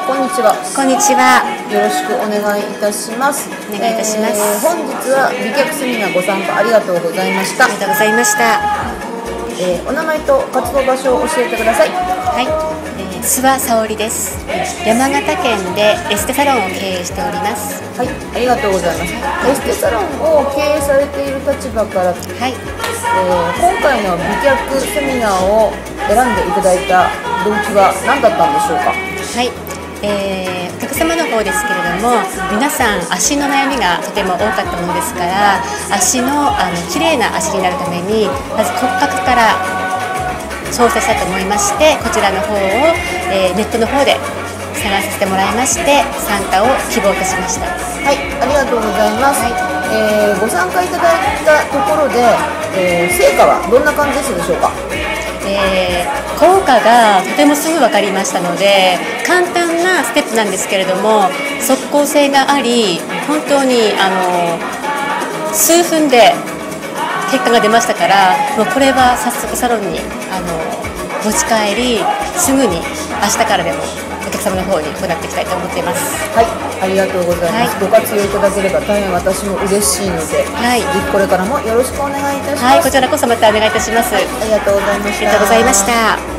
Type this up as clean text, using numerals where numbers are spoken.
こんにちは。こんにちは。よろしくお願いいたします。お願いいたします。本日は美脚セミナーご参加ありがとうございました。ありがとうございました。お名前と活動場所を教えてください。はい、諏訪沙織です。山形県でエステサロンを経営しております。はい、ありがとうございます。エステサロンを経営されている立場から、今回の美脚セミナーを選んでいただいた動機は何だったんでしょうか。はい、お客様の方ですけれども、皆さん足の悩みがとても多かったものですから、足の綺麗な足になるためにまず骨格から調整したと思いまして、こちらの方を、ネットの方で探させてもらいまして参加を希望いたしました。はい、ありがとうございます。ご参加いただいたところで、成果はどんな感じでしょうか。効果がとてもすぐ分かりましたので、簡単なステップなんですけれども即効性があり、本当に数分で結果が出ましたから、もうこれは早速サロンに持ち帰り、すぐに明日からでもお客様の方に行っていきたいと思っています。はい、ありがとうございます。ご活用いただければ大変私も嬉しいので、ぜひこれからもよろしくお願いいたします。はい、こちらこそまたお願いいたします。ありがとうございました。ありがとうございました。